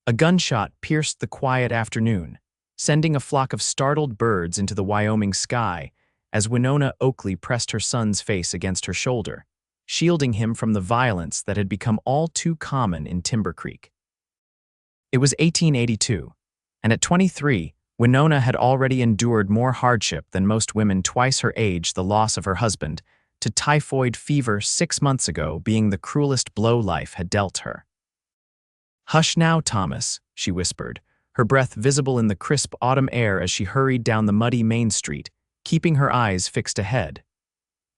A gunshot pierced the quiet afternoon, sending a flock of startled birds into the Wyoming sky as Winona Oakley pressed her son's face against her shoulder, shielding him from the violence that had become all too common in Timber Creek. It was 1882, and at 23, Winona had already endured more hardship than most women twice her age, the loss of her husband to typhoid fever 6 months ago being the cruelest blow life had dealt her. "Hush now, Thomas," she whispered, her breath visible in the crisp autumn air as she hurried down the muddy Main Street, keeping her eyes fixed ahead.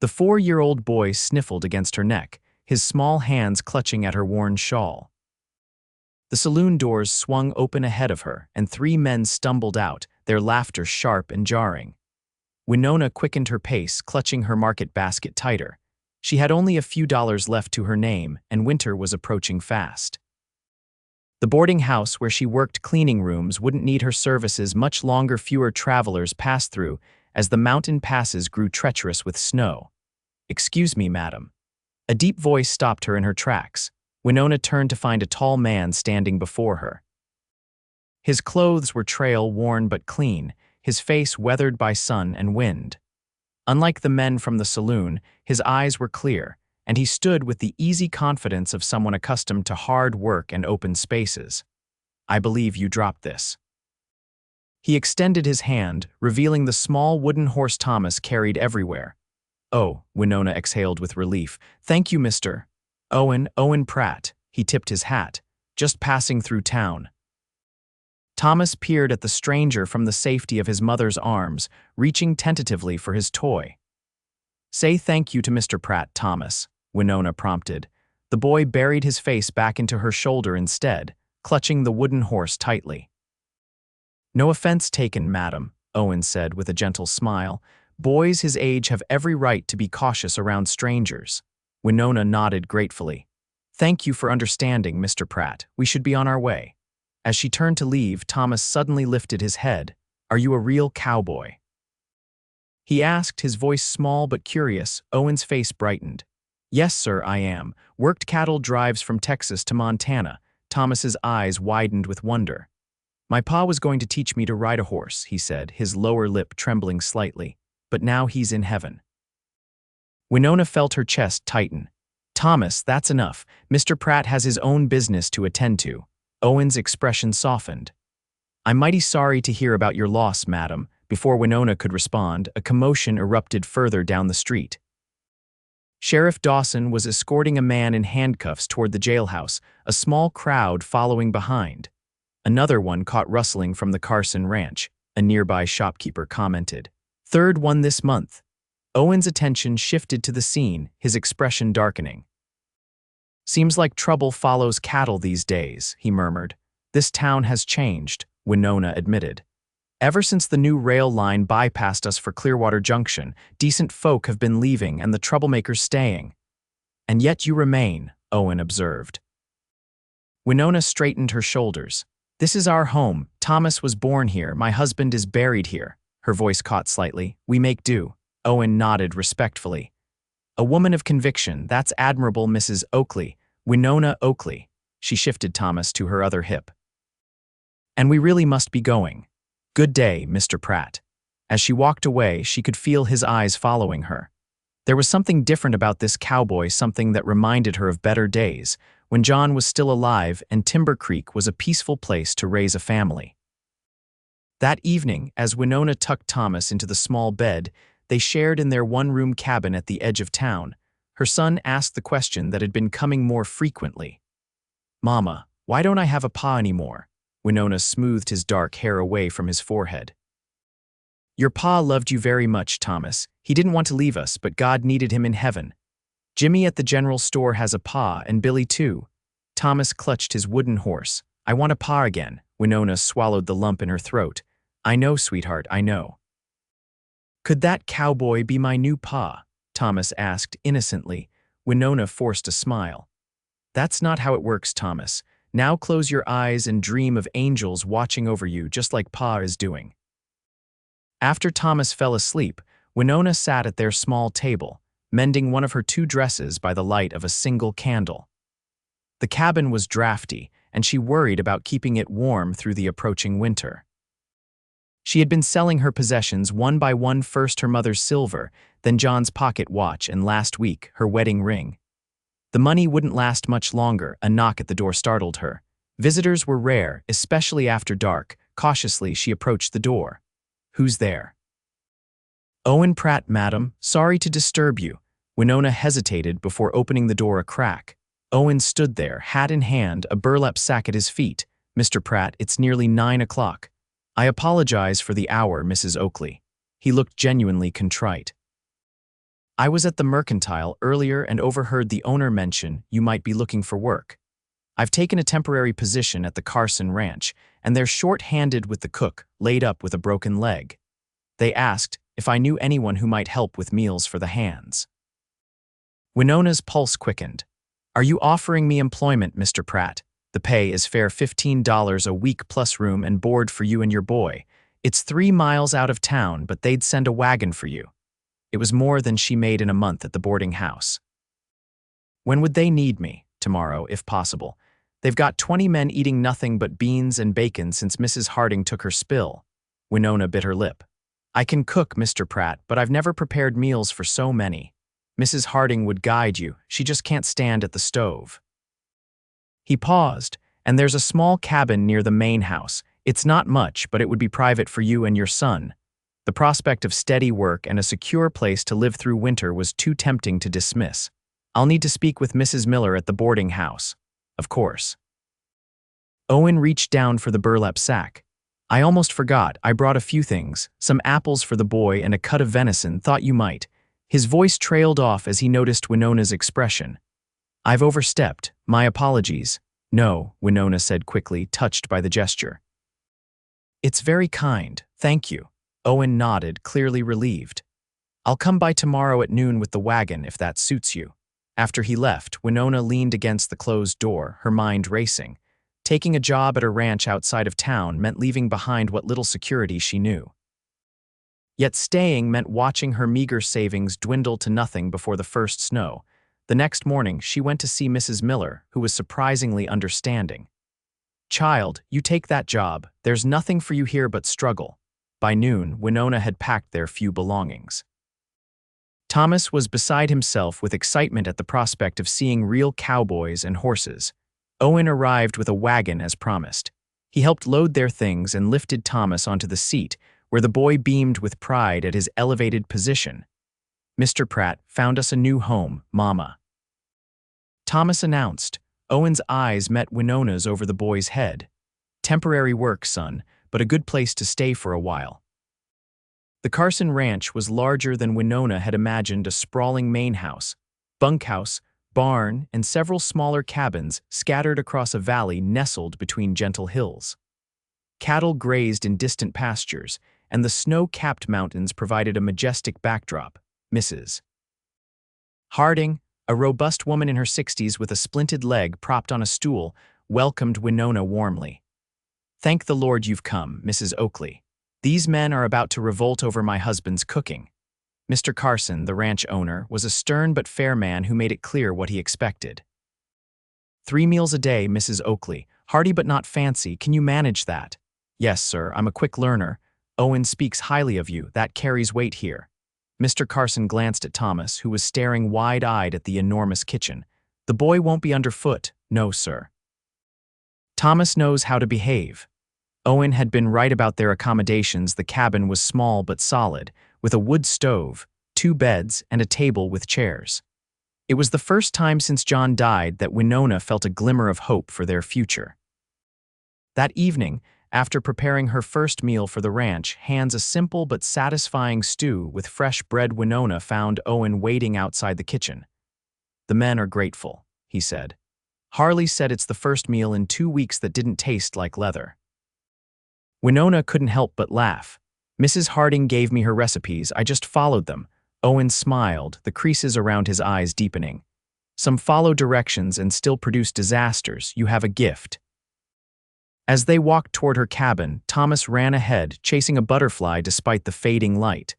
The 4-year-old boy sniffled against her neck, his small hands clutching at her worn shawl. The saloon doors swung open ahead of her, and 3 men stumbled out, their laughter sharp and jarring. Winona quickened her pace, clutching her market basket tighter. She had only a few dollars left to her name, and winter was approaching fast. The boarding house where she worked cleaning rooms wouldn't need her services much longer. Fewer travelers passed through as the mountain passes grew treacherous with snow. "Excuse me, madam." A deep voice stopped her in her tracks. Winona turned to find a tall man standing before her. His clothes were trail-worn but clean, his face weathered by sun and wind. Unlike the men from the saloon, his eyes were clear, and he stood with the easy confidence of someone accustomed to hard work and open spaces. "I believe you dropped this." He extended his hand, revealing the small wooden horse Thomas carried everywhere. "Oh," Winona exhaled with relief. "Thank you, Mr. Owen Pratt." He tipped his hat. "Just passing through town." Thomas peered at the stranger from the safety of his mother's arms, reaching tentatively for his toy. "Say thank you to Mr. Pratt, Thomas," Winona prompted. The boy buried his face back into her shoulder instead, clutching the wooden horse tightly. "No offense taken, madam," Owen said with a gentle smile. "Boys his age have every right to be cautious around strangers." Winona nodded gratefully. "Thank you for understanding, Mr. Pratt. We should be on our way." As she turned to leave, Thomas suddenly lifted his head. "Are you a real cowboy?" he asked, his voice small but curious. Owen's face brightened. "Yes, sir, I am. Worked cattle drives from Texas to Montana." Thomas's eyes widened with wonder. "My pa was going to teach me to ride a horse," he said, his lower lip trembling slightly. "But now he's in heaven." Winona felt her chest tighten. "Thomas, that's enough. Mr. Pratt has his own business to attend to." Owen's expression softened. "I'm mighty sorry to hear about your loss, madam." Before Winona could respond, a commotion erupted further down the street. Sheriff Dawson was escorting a man in handcuffs toward the jailhouse, a small crowd following behind. Another one caught rustling from the Carson Ranch, a nearby shopkeeper commented. "Third one this month." Owen's attention shifted to the scene, his expression darkening. "Seems like trouble follows cattle these days," he murmured. "This town has changed," Winona admitted. "Ever since the new rail line bypassed us for Clearwater Junction, decent folk have been leaving and the troublemakers staying." "And yet you remain," Owen observed. Winona straightened her shoulders. "This is our home. Thomas was born here. My husband is buried here." Her voice caught slightly. "We make do." Owen nodded respectfully. "A woman of conviction. That's admirable, Mrs. Oakley. Winona Oakley." She shifted Thomas to her other hip. "And we really must be going. Good day, Mr. Pratt." As she walked away, she could feel his eyes following her. There was something different about this cowboy, something that reminded her of better days, when John was still alive and Timber Creek was a peaceful place to raise a family. That evening, as Winona tucked Thomas into the small bed they shared in their one-room cabin at the edge of town, her son asked the question that had been coming more frequently. "Mama, why don't I have a pa anymore?" Winona smoothed his dark hair away from his forehead. "Your pa loved you very much, Thomas. He didn't want to leave us, but God needed him in heaven. Jimmy at the general store has a pa, and Billy too." Thomas clutched his wooden horse. "I want a pa again." Winona swallowed the lump in her throat. "I know, sweetheart, I know." "Could that cowboy be my new pa?" Thomas asked innocently. Winona forced a smile. "That's not how it works, Thomas. Now close your eyes and dream of angels watching over you just like pa is doing." After Thomas fell asleep, Winona sat at their small table, mending one of her 2 dresses by the light of a single candle. The cabin was drafty, and she worried about keeping it warm through the approaching winter. She had been selling her possessions one by one, first her mother's silver, then John's pocket watch, and last week, her wedding ring. The money wouldn't last much longer. A knock at the door startled her. Visitors were rare, especially after dark. Cautiously, she approached the door. "Who's there?" "Owen Pratt, madam. Sorry to disturb you." Winona hesitated before opening the door a crack. Owen stood there, hat in hand, a burlap sack at his feet. "Mr. Pratt, it's nearly 9 o'clock. I apologize for the hour, Mrs. Oakley." He looked genuinely contrite. "I was at the mercantile earlier and overheard the owner mention you might be looking for work. I've taken a temporary position at the Carson Ranch, and they're short-handed with the cook, laid up with a broken leg. They asked if I knew anyone who might help with meals for the hands." Winona's pulse quickened. "Are you offering me employment, Mr. Pratt? The pay is fair, $15 a week plus room and board for you and your boy. It's 3 miles out of town, but they'd send a wagon for you." It was more than she made in a month at the boarding house. "When would they need me?" "Tomorrow, if possible. They've got 20 men eating nothing but beans and bacon since Mrs. Harding took her spill." Winona bit her lip. "I can cook, Mr. Pratt, but I've never prepared meals for so many. Mrs. Harding would guide you. She just can't stand at the stove." He paused. "And there's a small cabin near the main house. It's not much, but it would be private for you and your son." The prospect of steady work and a secure place to live through winter was too tempting to dismiss. "I'll need to speak with Mrs. Miller at the boarding house." "Of course." Owen reached down for the burlap sack. "I almost forgot. I brought a few things, some apples for the boy and a cut of venison. Thought you might." His voice trailed off as he noticed Winona's expression. "I've overstepped. My apologies." "No," Winona said quickly, touched by the gesture. "It's very kind, thank you." Owen nodded, clearly relieved. "I'll come by tomorrow at noon with the wagon, if that suits you." After he left, Winona leaned against the closed door, her mind racing. Taking a job at a ranch outside of town meant leaving behind what little security she knew. Yet staying meant watching her meager savings dwindle to nothing before the first snow. The next morning, she went to see Mrs. Miller, who was surprisingly understanding. "Child, you take that job. There's nothing for you here but struggle." By noon, Winona had packed their few belongings. Thomas was beside himself with excitement at the prospect of seeing real cowboys and horses. Owen arrived with a wagon as promised. He helped load their things and lifted Thomas onto the seat, where the boy beamed with pride at his elevated position. "Mr. Pratt found us a new home, Mama," Thomas announced. Owen's eyes met Winona's over the boy's head. "Temporary work, son, but a good place to stay for a while." The Carson Ranch was larger than Winona had imagined, a sprawling main house, bunkhouse, barn, and several smaller cabins scattered across a valley nestled between gentle hills. Cattle grazed in distant pastures, and the snow-capped mountains provided a majestic backdrop. Mrs. Harding, a robust woman in her 60s with a splinted leg propped on a stool, welcomed Winona warmly. "Thank the Lord you've come, Mrs. Oakley. These men are about to revolt over my husband's cooking." Mr. Carson, the ranch owner, was a stern but fair man who made it clear what he expected. "3 meals a day, Mrs. Oakley. Hearty but not fancy. Can you manage that?" "Yes, sir. I'm a quick learner. Owen speaks highly of you. That carries weight here." Mr. Carson glanced at Thomas, who was staring wide-eyed at the enormous kitchen. "The boy won't be underfoot." "No, sir. Thomas knows how to behave." Owen had been right about their accommodations. The cabin was small but solid, with a wood stove, 2 beds, and a table with chairs. It was the first time since John died that Winona felt a glimmer of hope for their future. That evening, after preparing her first meal for the ranch, hands a simple but satisfying stew with fresh bread, Winona found Owen waiting outside the kitchen. "The men are grateful," he said. "Harley said it's the first meal in 2 weeks that didn't taste like leather." Winona couldn't help but laugh. "Mrs. Harding gave me her recipes. I just followed them." Owen smiled, the creases around his eyes deepening. "Some follow directions and still produce disasters. You have a gift." As they walked toward her cabin, Thomas ran ahead, chasing a butterfly despite the fading light.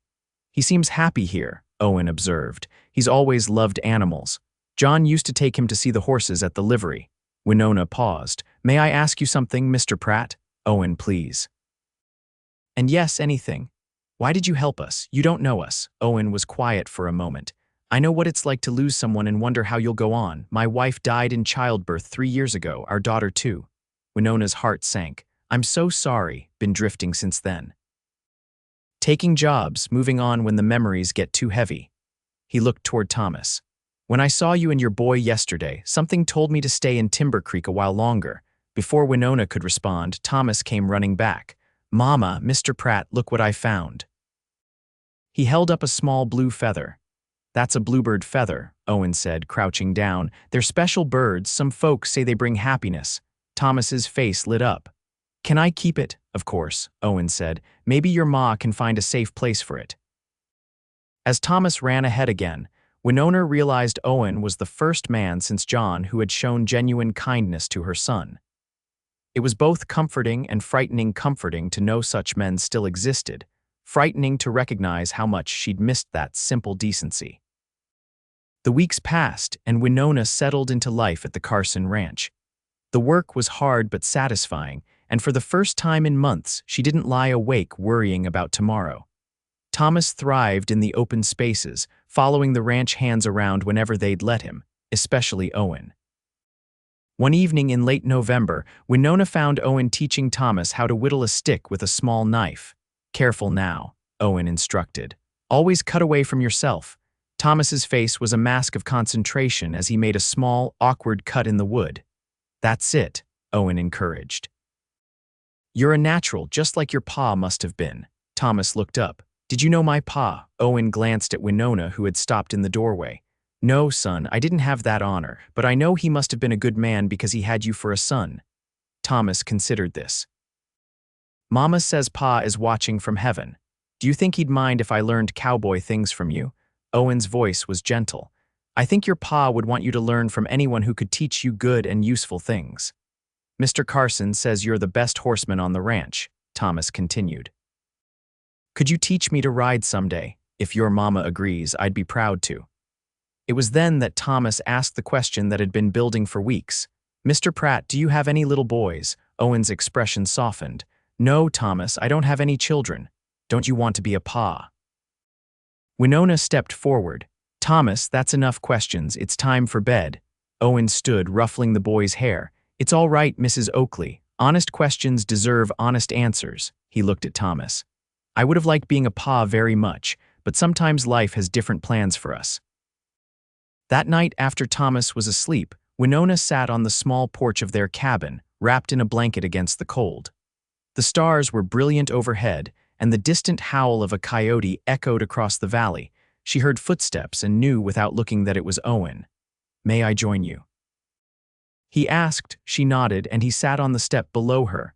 "He seems happy here," Owen observed. "He's always loved animals. John used to take him to see the horses at the livery." Winona paused. May I ask you something, Mr. Pratt? Owen, please. And yes, anything. Why did you help us? You don't know us. Owen was quiet for a moment. I know what it's like to lose someone and wonder how you'll go on. My wife died in childbirth 3 years ago, our daughter too. Winona's heart sank. I'm so sorry, been drifting since then. Taking jobs, moving on when the memories get too heavy. He looked toward Thomas. When I saw you and your boy yesterday, something told me to stay in Timber Creek a while longer. Before Winona could respond, Thomas came running back. Mama, Mr. Pratt, look what I found. He held up a small blue feather. That's a bluebird feather, Owen said, crouching down. They're special birds. Some folks say they bring happiness. Thomas's face lit up. Can I keep it? Of course, Owen said. Maybe your ma can find a safe place for it. As Thomas ran ahead again, Winona realized Owen was the first man since John who had shown genuine kindness to her son. It was both comforting and frightening. Comforting to know such men still existed, frightening to recognize how much she'd missed that simple decency. The weeks passed, and Winona settled into life at the Carson Ranch. The work was hard but satisfying, and for the first time in months, she didn't lie awake worrying about tomorrow. Thomas thrived in the open spaces, following the ranch hands around whenever they'd let him, especially Owen. One evening in late November, Winona found Owen teaching Thomas how to whittle a stick with a small knife. Careful now, Owen instructed. Always cut away from yourself. Thomas's face was a mask of concentration as he made a small, awkward cut in the wood. That's it, Owen encouraged. You're a natural, just like your pa must have been. Thomas looked up. Did you know my pa? Owen glanced at Winona, who had stopped in the doorway. No, son, I didn't have that honor, but I know he must have been a good man because he had you for a son. Thomas considered this. Mama says pa is watching from heaven. Do you think he'd mind if I learned cowboy things from you? Owen's voice was gentle. I think your pa would want you to learn from anyone who could teach you good and useful things. Mr. Carson says you're the best horseman on the ranch, Thomas continued. Could you teach me to ride someday? If your mama agrees, I'd be proud to. It was then that Thomas asked the question that had been building for weeks. Mr. Pratt, do you have any little boys? Owen's expression softened. No, Thomas, I don't have any children. Don't you want to be a pa? Winona stepped forward. Thomas, that's enough questions. It's time for bed. Owen stood, ruffling the boy's hair. It's all right, Mrs. Oakley. Honest questions deserve honest answers. He looked at Thomas. I would have liked being a pa very much, but sometimes life has different plans for us. That night after Thomas was asleep, Winona sat on the small porch of their cabin, wrapped in a blanket against the cold. The stars were brilliant overhead, and the distant howl of a coyote echoed across the valley. She heard footsteps and knew without looking that it was Owen. May I join you? He asked, she nodded, and he sat on the step below her.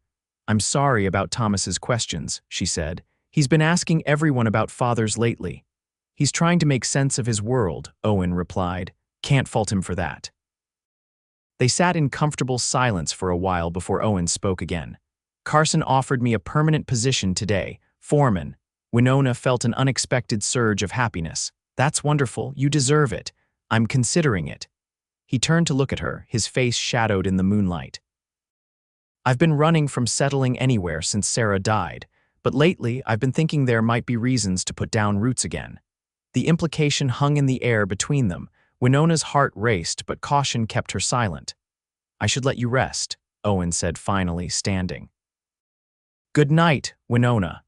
I'm sorry about Thomas's questions, she said. He's been asking everyone about fathers lately. He's trying to make sense of his world, Owen replied. Can't fault him for that. They sat in comfortable silence for a while before Owen spoke again. Carson offered me a permanent position today, foreman. Winona felt an unexpected surge of happiness. That's wonderful, you deserve it. I'm considering it. He turned to look at her, his face shadowed in the moonlight. I've been running from settling anywhere since Sarah died, but lately I've been thinking there might be reasons to put down roots again. The implication hung in the air between them. Winona's heart raced, but caution kept her silent. I should let you rest, Owen said finally, standing. Good night, Winona.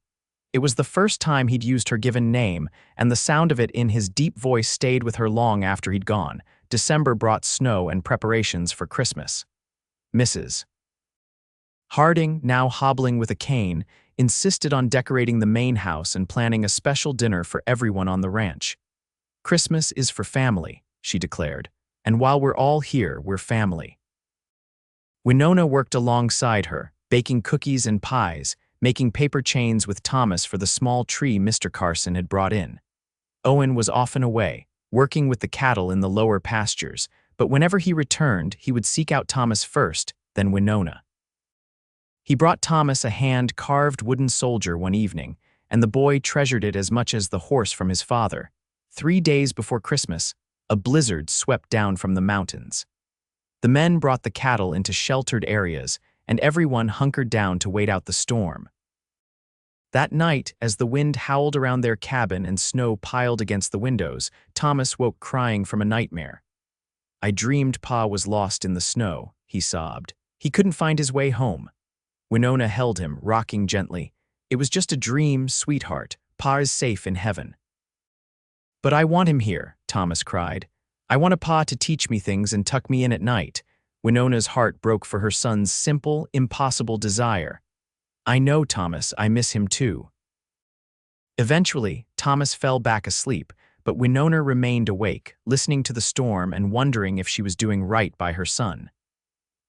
It was the first time he'd used her given name, and the sound of it in his deep voice stayed with her long after he'd gone. December brought snow and preparations for Christmas. Mrs. Harding, now hobbling with a cane, insisted on decorating the main house and planning a special dinner for everyone on the ranch. Christmas is for family, she declared, and while we're all here, we're family. Winona worked alongside her, baking cookies and pies, making paper chains with Thomas for the small tree Mr. Carson had brought in. Owen was often away, working with the cattle in the lower pastures, but whenever he returned, he would seek out Thomas first, then Winona. He brought Thomas a hand-carved wooden soldier one evening, and the boy treasured it as much as the horse from his father. 3 days before Christmas, a blizzard swept down from the mountains. The men brought the cattle into sheltered areas, and everyone hunkered down to wait out the storm. That night, as the wind howled around their cabin and snow piled against the windows, Thomas woke crying from a nightmare. "I dreamed Pa was lost in the snow," he sobbed. "He couldn't find his way home." Winona held him, rocking gently. "It was just a dream, sweetheart. Pa is safe in heaven." "But I want him here," Thomas cried. "I want a Pa to teach me things and tuck me in at night." Winona's heart broke for her son's simple, impossible desire. "I know, Thomas, I miss him too." Eventually, Thomas fell back asleep, but Winona remained awake, listening to the storm and wondering if she was doing right by her son.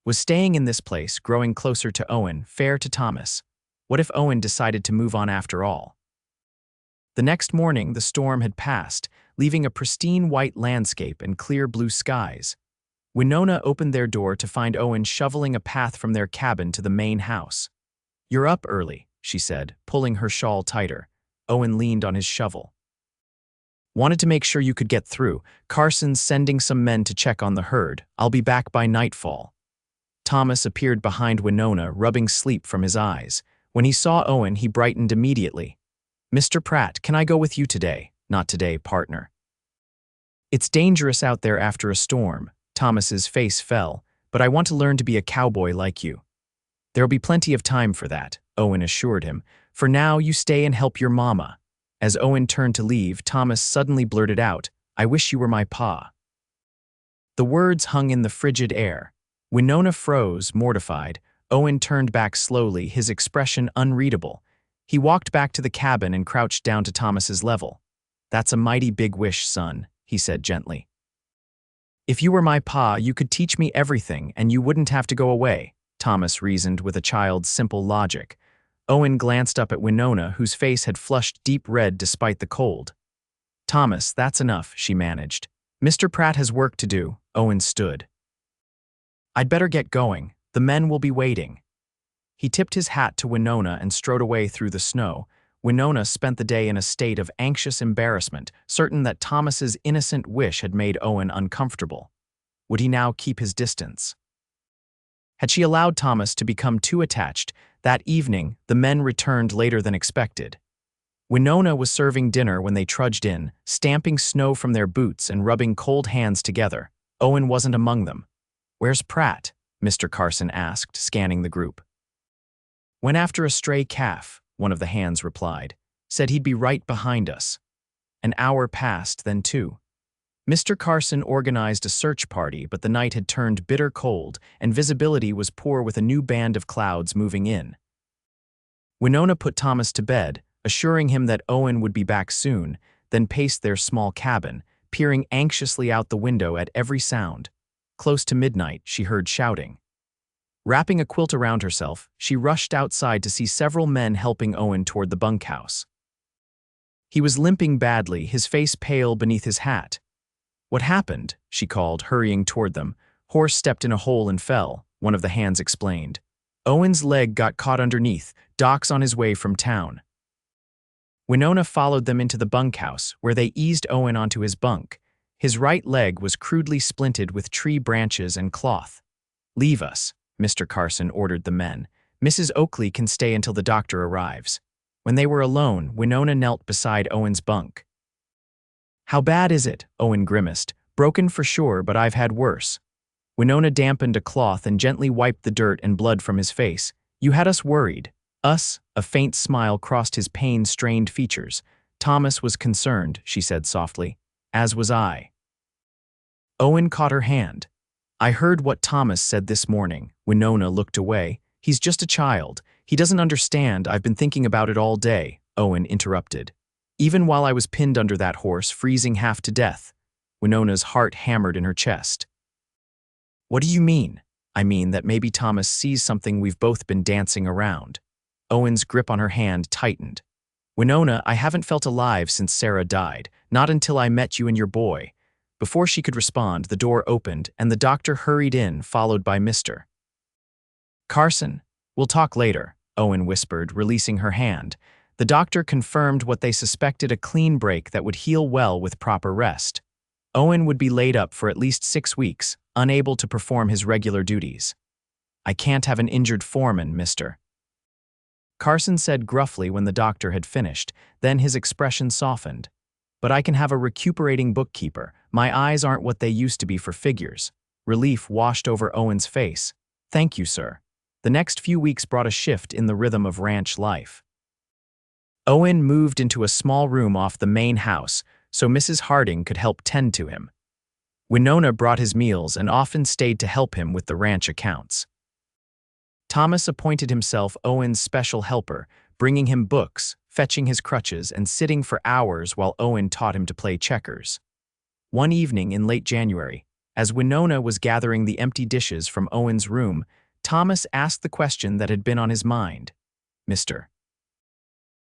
Was staying in this place, growing closer to Owen, fair to Thomas? What if Owen decided to move on after all? The next morning, the storm had passed, leaving a pristine white landscape and clear blue skies. Winona opened their door to find Owen shoveling a path from their cabin to the main house. "You're up early," she said, pulling her shawl tighter. Owen leaned on his shovel. "Wanted to make sure you could get through. Carson's sending some men to check on the herd. I'll be back by nightfall." Thomas appeared behind Winona, rubbing sleep from his eyes. When he saw Owen, he brightened immediately. "Mr. Pratt, can I go with you today?" "Not today, partner." "It's dangerous out there after a storm." Thomas's face fell. "But I want to learn to be a cowboy like you." "There'll be plenty of time for that," Owen assured him. "For now, you stay and help your mama." As Owen turned to leave, Thomas suddenly blurted out, "I wish you were my pa." The words hung in the frigid air. Winona froze, mortified. Owen turned back slowly, his expression unreadable. He walked back to the cabin and crouched down to Thomas's level. "That's a mighty big wish, son," he said gently. "If you were my pa, you could teach me everything and you wouldn't have to go away," Thomas reasoned with a child's simple logic. Owen glanced up at Winona, whose face had flushed deep red despite the cold. "Thomas, that's enough," she managed. "Mr. Pratt has work to do." Owen stood. "I'd better get going. The men will be waiting." He tipped his hat to Winona and strode away through the snow. Winona spent the day in a state of anxious embarrassment, certain that Thomas's innocent wish had made Owen uncomfortable. Would he now keep his distance? Had she allowed Thomas to become too attached? That evening, the men returned later than expected. Winona was serving dinner when they trudged in, stamping snow from their boots and rubbing cold hands together. Owen wasn't among them. "Where's Pratt?" Mr. Carson asked, scanning the group. "Went after a stray calf," one of the hands replied. "Said he'd be right behind us." An hour passed, then two. Mr. Carson organized a search party, but the night had turned bitter cold, and visibility was poor with a new band of clouds moving in. Winona put Thomas to bed, assuring him that Owen would be back soon, then paced their small cabin, peering anxiously out the window at every sound. Close to midnight, she heard shouting. Wrapping a quilt around herself, she rushed outside to see several men helping Owen toward the bunkhouse. He was limping badly, his face pale beneath his hat. "What happened?" she called, hurrying toward them. "Horse stepped in a hole and fell," one of the hands explained. "Owen's leg got caught underneath. Doc's on his way from town." Winona followed them into the bunkhouse, where they eased Owen onto his bunk. His right leg was crudely splinted with tree branches and cloth. "Leave us," Mr. Carson ordered the men. "Mrs. Oakley can stay until the doctor arrives." When they were alone, Winona knelt beside Owen's bunk. "How bad is it?" Owen grimaced. "Broken for sure, but I've had worse." Winona dampened a cloth and gently wiped the dirt and blood from his face. "You had us worried." "Us?" A faint smile crossed his pain-strained features. "Thomas was concerned," she said softly. "As was I." Owen caught her hand. "I heard what Thomas said this morning." Winona looked away. "He's just a child. He doesn't understand. I've been thinking about it all day," Owen interrupted. "Even while I was pinned under that horse, freezing half to death." Winona's heart hammered in her chest. "What do you mean?" "I mean that maybe Thomas sees something we've both been dancing around." Owen's grip on her hand tightened. "Winona, I haven't felt alive since Sarah died, not until I met you and your boy." Before she could respond, the door opened, and the doctor hurried in, followed by Mr. Carson. "We'll talk later," Owen whispered, releasing her hand. The doctor confirmed what they suspected, a clean break that would heal well with proper rest. Owen would be laid up for at least 6 weeks, unable to perform his regular duties. "I can't have an injured foreman, mister," Carson said gruffly when the doctor had finished. Then his expression softened. "But I can have a recuperating bookkeeper. My eyes aren't what they used to be for figures." Relief washed over Owen's face. "Thank you, sir." The next few weeks brought a shift in the rhythm of ranch life. Owen moved into a small room off the main house so Mrs. Harding could help tend to him. Winona brought his meals and often stayed to help him with the ranch accounts. Thomas appointed himself Owen's special helper, bringing him books, fetching his crutches, and sitting for hours while Owen taught him to play checkers. One evening in late January, as Winona was gathering the empty dishes from Owen's room, Thomas asked the question that had been on his mind. "Mr.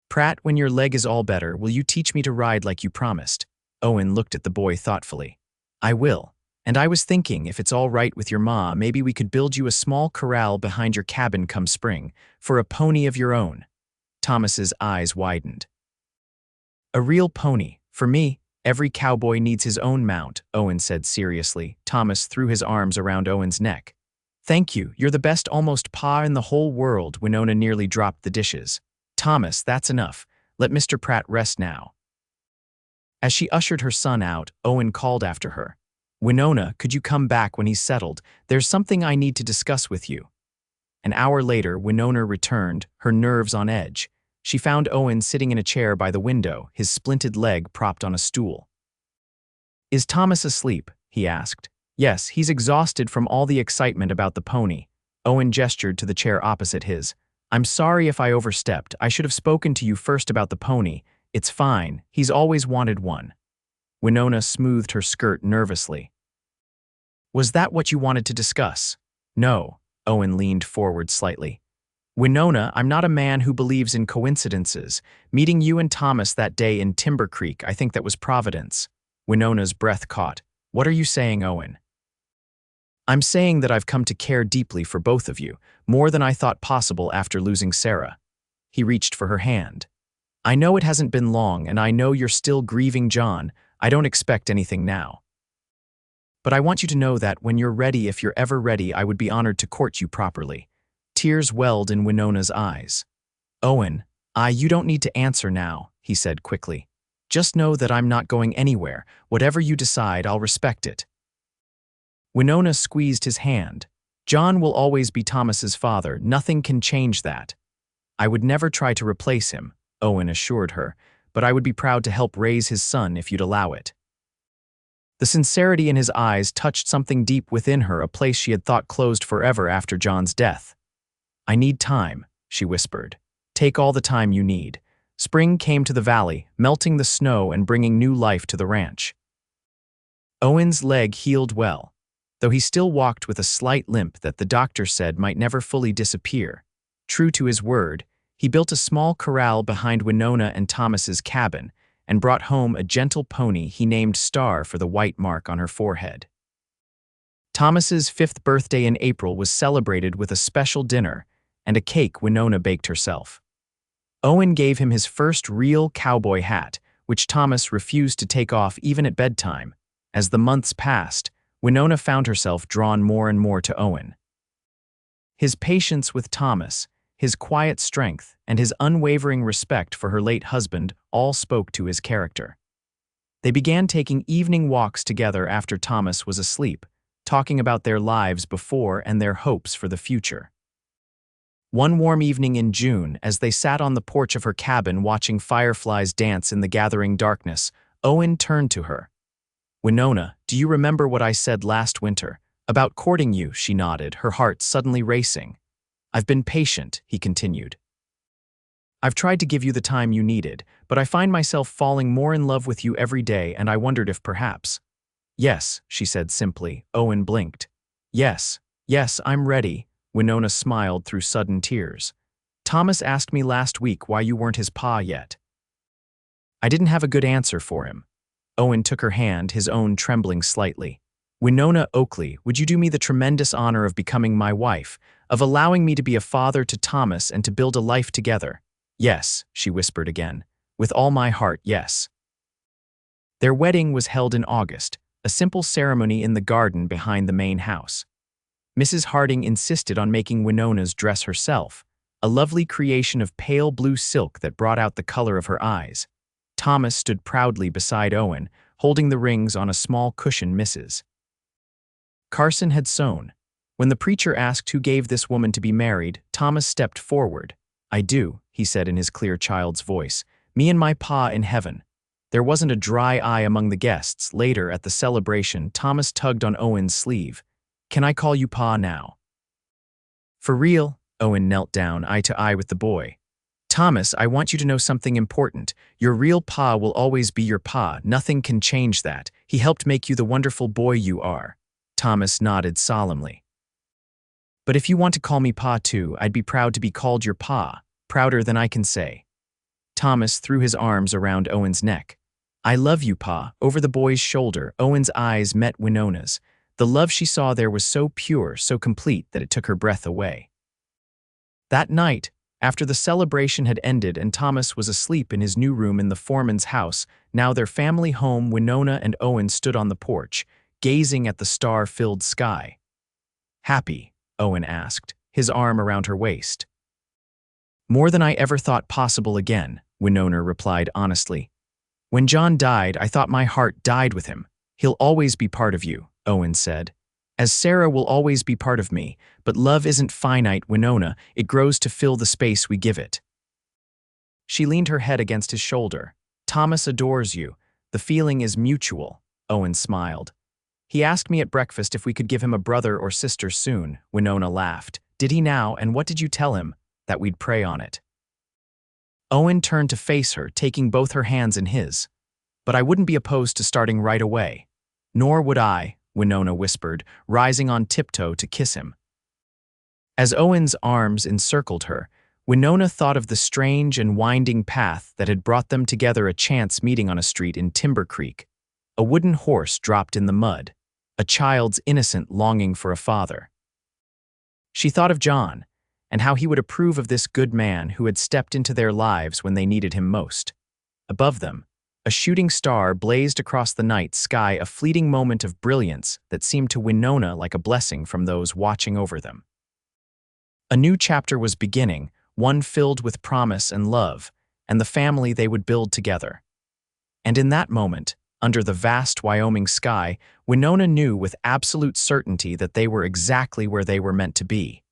Pratt, when your leg is all better, will you teach me to ride like you promised?" Owen looked at the boy thoughtfully. "I will. And I was thinking, if it's all right with your ma, maybe we could build you a small corral behind your cabin come spring, for a pony of your own." Thomas's eyes widened. "A real pony. For me, every cowboy needs his own mount," Owen said seriously. Thomas threw his arms around Owen's neck. "Thank you, you're the best almost pa in the whole world." Winona nearly dropped the dishes. "Thomas, that's enough. Let Mr. Pratt rest now." As she ushered her son out, Owen called after her. "Winona, could you come back when he's settled? There's something I need to discuss with you." An hour later, Winona returned, her nerves on edge. She found Owen sitting in a chair by the window, his splinted leg propped on a stool. "Is Thomas asleep?" he asked. "Yes, he's exhausted from all the excitement about the pony." Owen gestured to the chair opposite his. "I'm sorry if I overstepped. I should have spoken to you first about the pony. It's fine. He's always wanted one." Winona smoothed her skirt nervously. "Was that what you wanted to discuss?" "No." Owen leaned forward slightly. "Winona, I'm not a man who believes in coincidences. Meeting you and Thomas that day in Timber Creek, I think that was Providence." Winona's breath caught. "What are you saying, Owen?" "I'm saying that I've come to care deeply for both of you, more than I thought possible after losing Sarah." He reached for her hand. "I know it hasn't been long, and I know you're still grieving John. I don't expect anything now. But I want you to know that when you're ready, if you're ever ready, I would be honored to court you properly." Tears welled in Winona's eyes. "Owen, you don't need to answer now," he said quickly. "Just know that I'm not going anywhere. Whatever you decide, I'll respect it." Winona squeezed his hand. "John will always be Thomas's father. Nothing can change that." "I would never try to replace him," Owen assured her, "but I would be proud to help raise his son if you'd allow it." The sincerity in his eyes touched something deep within her, a place she had thought closed forever after John's death. "I need time," she whispered. "Take all the time you need." Spring came to the valley, melting the snow and bringing new life to the ranch. Owen's leg healed well, though he still walked with a slight limp that the doctor said might never fully disappear. True to his word, he built a small corral behind Winona and Thomas's cabin and brought home a gentle pony he named Star for the white mark on her forehead. Thomas's 5th birthday in April was celebrated with a special dinner and a cake Winona baked herself. Owen gave him his first real cowboy hat, which Thomas refused to take off even at bedtime. As the months passed, Winona found herself drawn more and more to Owen. His patience with Thomas, his quiet strength, and his unwavering respect for her late husband all spoke to his character. They began taking evening walks together after Thomas was asleep, talking about their lives before and their hopes for the future. One warm evening in June, as they sat on the porch of her cabin watching fireflies dance in the gathering darkness, Owen turned to her. "Winona, do you remember what I said last winter? About courting you?" She nodded, her heart suddenly racing. "I've been patient," he continued. "I've tried to give you the time you needed, but I find myself falling more in love with you every day, and I wondered if perhaps—" "Yes," she said simply. Owen blinked. Yes, I'm ready." Winona smiled through sudden tears. "Thomas asked me last week why you weren't his pa yet." I didn't have a good answer for him. Owen took her hand, his own trembling slightly. "Winona Oakley, would you do me the tremendous honor of becoming my wife, of allowing me to be a father to Thomas and to build a life together?" "Yes," she whispered again. "With all my heart, yes." Their wedding was held in August, a simple ceremony in the garden behind the main house. Mrs. Harding insisted on making Winona's dress herself, a lovely creation of pale blue silk that brought out the color of her eyes. Thomas stood proudly beside Owen, holding the rings on a small cushion Mrs. Carson had sewn. When the preacher asked who gave this woman to be married, Thomas stepped forward. "I do," he said in his clear child's voice. "Me and my pa in heaven." There wasn't a dry eye among the guests. Later, at the celebration, Thomas tugged on Owen's sleeve. "Can I call you pa now?" "For real?" Owen knelt down, eye to eye with the boy. "Thomas, I want you to know something important. Your real pa will always be your pa. Nothing can change that. He helped make you the wonderful boy you are." Thomas nodded solemnly. "But if you want to call me pa too, I'd be proud to be called your pa, prouder than I can say." Thomas threw his arms around Owen's neck. "I love you, pa." Over the boy's shoulder, Owen's eyes met Winona's. The love she saw there was so pure, so complete, that it took her breath away. That night, after the celebration had ended and Thomas was asleep in his new room in the foreman's house, now their family home, Winona and Owen stood on the porch, gazing at the star-filled sky. "Happy?" Owen asked, his arm around her waist. "More than I ever thought possible again," Winona replied honestly. "When John died, I thought my heart died with him. He'll always be part of you," Owen said. "As Sarah will always be part of me, but love isn't finite, Winona. It grows to fill the space we give it." She leaned her head against his shoulder. "Thomas adores you. The feeling is mutual," Owen smiled. "He asked me at breakfast if we could give him a brother or sister soon," Winona laughed. "Did he now, and what did you tell him?" "That we'd pray on it." Owen turned to face her, taking both her hands in his. "But I wouldn't be opposed to starting right away." "Nor would I," Winona whispered, rising on tiptoe to kiss him. As Owen's arms encircled her, Winona thought of the strange and winding path that had brought them together, a chance meeting on a street in Timber Creek. A wooden horse dropped in the mud, a child's innocent longing for a father. She thought of John, and how he would approve of this good man who had stepped into their lives when they needed him most. Above them, a shooting star blazed across the night sky, a fleeting moment of brilliance that seemed to Winona like a blessing from those watching over them. A new chapter was beginning, one filled with promise and love, and the family they would build together. And in that moment, under the vast Wyoming sky, Winona knew with absolute certainty that they were exactly where they were meant to be.